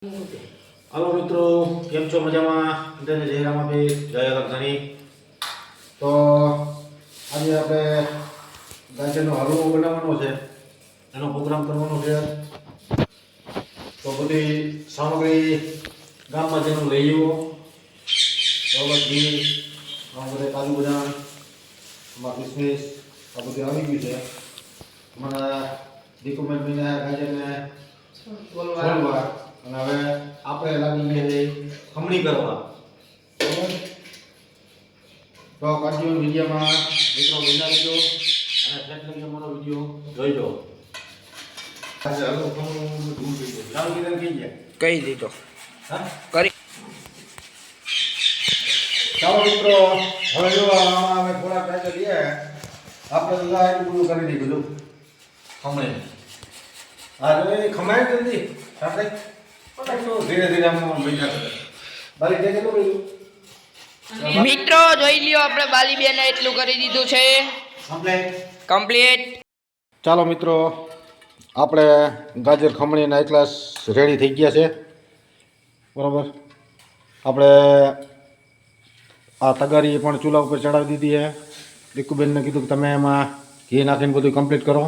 Hello मित्रों केम छो मजामा बधाने जय रामाबी जय गणधनी। तो आज આપણે ગાજરનો હલવો બનાવવાનો છે એનો પ્રોગ્રામ કરવાનો છે। તો બધી સામગ્રી ગામમાં જેનું લઈ આવ્યો બરાબર ઘી આ બધે કાજુ બદામ આમાં કિસમિસ આ બધું આવી ગયું છે। મને રિકમેન્ડ કરીને ગાજરને છોલવા અને હવે આપણે લાગી ગયા છે ખમણી કરવા બરાબર। તો કન્ટિન્યુ વિડીયોમાં મિત્રો બના લેજો અને ફેટ લગી અમારો વિડીયો જોઈજો। આજે હલો ખમણ ધૂમ થઈ ગયો ચાલુ કીધા થઈ ગયા કહી દીધો હા કરી। ચાલો મિત્રો હવે જો આમાં અમે થોડા ટાઈમ લઈએ આપણે તો એટલું બધું કરી દીધું ખમણી આ જો ખમાય જલ્દી સાથે ધીરે ધીરે આમ મજા કરે બારી તે કેટલું કર્યું મિત્રો જોઈ લ્યો આપણે બાલીબેને એટલું કરી દીધું છે કમ્પ્લીટ। ચાલો મિત્રો આપણે ગાજર ખમણીના એકલાસ રેડી થઈ ગયા છે બરાબર। આપણે આ તગારી પણ ચૂલા ઉપર ચડાવી દીધી છે। રીકુબેનને કીધું કે તમે એમાં ઘી નાખીને બધું કમ્પ્લીટ કરો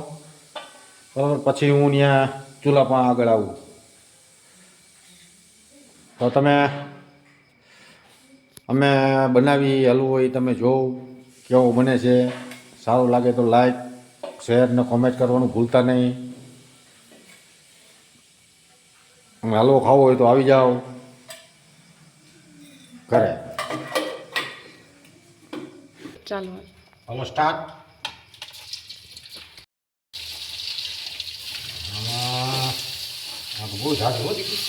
બરાબર, પછી હું ત્યાં ચૂલા પર આગળ આવું। તો તમે અમે બનાવી હલવો એ તમે જોવો કેવો બને છે, સારું લાગે તો લાઈક શેર ને કોમેન્ટ કરવાનું ભૂલતા નહીં। અને હલવો ખાવો હોય તો આવી જાઓ ઘરે। ચાલો હલો સ્ટાર્ટ। બહુ ઝાઝું હો દીકરી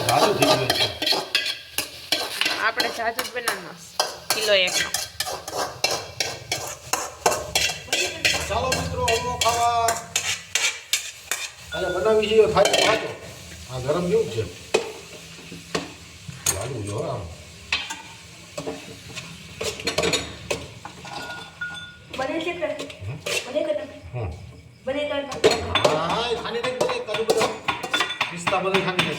ઝાઝું થઈ ગયું છે। આપણે જાજુ જ બનાવવાનો કિલો એકનો। ચાલો મિત્રો હલવો ખાવા અને બનાવી છે ખાજો ખાજો। આ ગરમ જેવું છે લાડુ જો આમ बने से कर बने कर बने कर હા ખાને દે બધે કાજુ બદામ પિસ્તા બધે ખાને દે।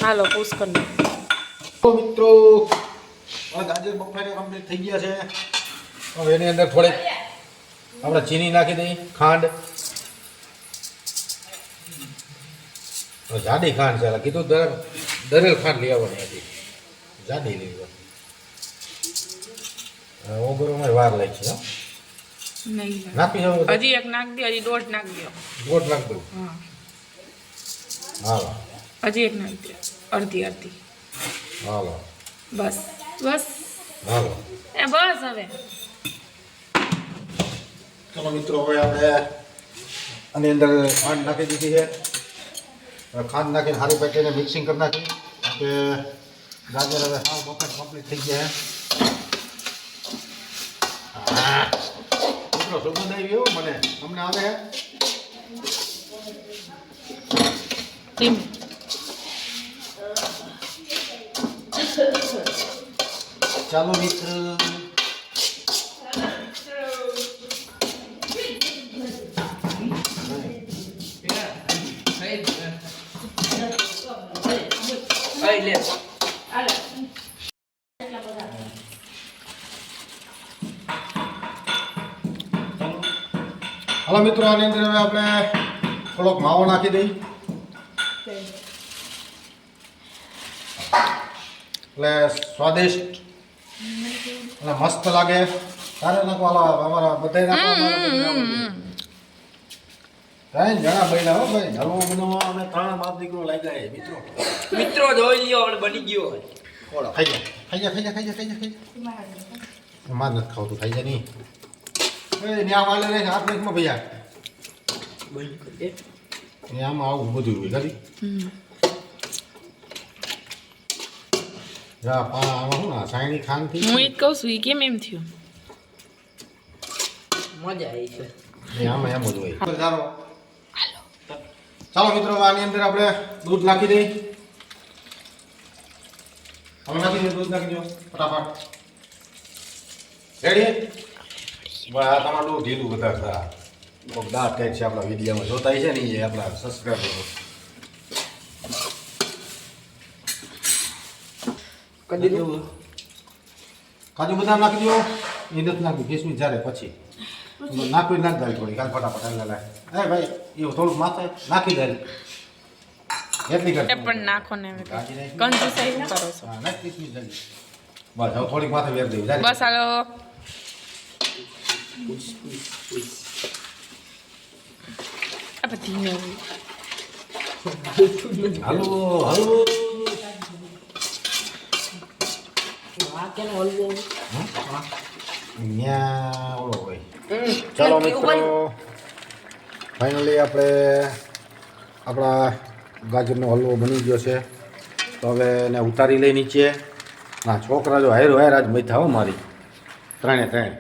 હાલો પૂછ કરી તો મિત્રો આ ગાજર બફાઈને કમ્પ્લીટ થઈ ગયા છે। હવે એની અંદર થોડીક આપણે ચીની નાખી દઈએ ખાંડ જાડી ખાંડ છે કીધું દરેલ ખાંડ લઈ આવવાની હતી જાડી લેવી ઓગળમાં વાર લાગી છે નહીં નાખી જાવ હજી એક નાખ દે, હજી દોઢ નાખ દો। ગોટ નાખ દઉં હા હાલો હજી એક નાખ દે, અડધી અડધી હાલો બસ બસ હાલો। એ બસ હવે ચલો મિત્રો હવે આપણે આની અંદર ખાંડ નાખી દીધી છે। હવે ખાંડ નાખીને સારી પેટીને મિક્સિંગ કરી નાખી કે ગાજર હવે સાવ બફાટ કમ્પ્લીટ થઈ ગયા છે। મિત્રો સુગંધ આવી એવો મને તમને આવે ટીમ ચાલો મિત્ર લે હાલો મિત્રો આની અંદર હવે આપણે થોડોક માવો નાખી દઈએ એટલે સ્વાદિષ્ટ અને મસ્ત લાગે। તારે નાખવા અમારા બધા નાખવા કઈ જણા બન્યા હો ભાઈ હલવો બનાવવા અમે 3 બાપ દીકરો લાગ્યા છે મિત્રો। મિત્રો જોઈ લ્યો આપણે બની ગયો હોય ઓળો ખાઈ જા ખાઈ જા ખાઈ જા ખાઈ જા ખાઈ જા માર નથી ખાવતું ખાઈ જા નહીં એ ન્યા વાલે રે હાથ લેખમાં ભૈયા બની દે આમાં આવું બધું હોય ખાલી જા પા આમાં શું ના સાયણી ખાંડથી હું એક કહું છું એ કેમ એમ થયું મજા આવી છે આમાં એમ જ હોય ચાલો ચાલો મિત્રો આની અંદર આપણે દૂધ નાખી દઈએ. હવે નાખી દઈએ, દૂધ નાખી દો ફટાફટ. રેડી? આ તમારું ઢીલું બધા ખરા દાંત કંઈક છે આપણા વિડીયોમાં જોતા છે ને એ આપણા સબસ્ક્રાઈબર કાજુ બદામ નાખી દો. એ નથી નાખ્યું કિસમિસ જ્યારે પછી નાખવી નાખ દાલ થોડી કાલ ફટાફટ હાલ એ ભાઈ એ થોડુંક માથે નાખી દે એટલી એ કરી પણ નાખો ને હવે કાજી નાખી. કંજુસાઈ શું કરો છો હા નાખ કિસમિસ જલ્દી. બસ હવે થોડીક માથે વેર દેવું જાય. બસ હાલો આ બધી ન હોય. હાલો હાલો ન્યા ઓલો હોય. ચાલો મિત્રો ફાઇનલી આપણે આપણા ગાજરનો હલવો બની ગયો છે. તો હવે એને ઉતારી લઈ નીચે. ના છોકરા જો હાયરો હાયર આજ મથા હો મારી ત્રણે ત્રણ.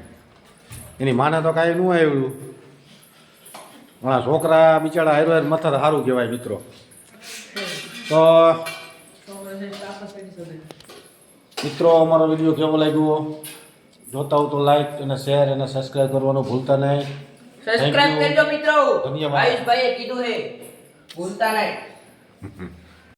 એની માને તો કાંઈ ન આવ્યું. મારા છોકરા બિચારા હાયરો હાયર મથા તો સારું કહેવાય મિત્રો. તો મિત્રો અમારો વિડીયો કેવો લાગ્યો જોતા હો તો લાઈક અને શેર અને સબસ્ક્રાઈબ કરવાનું ભૂલતા નહીં. સબસ્ક્રાઇબ કરજો મિત્રો. ધન્યવાદ. આયુષભાઈએ કીધું હે ભૂલતા નહીં.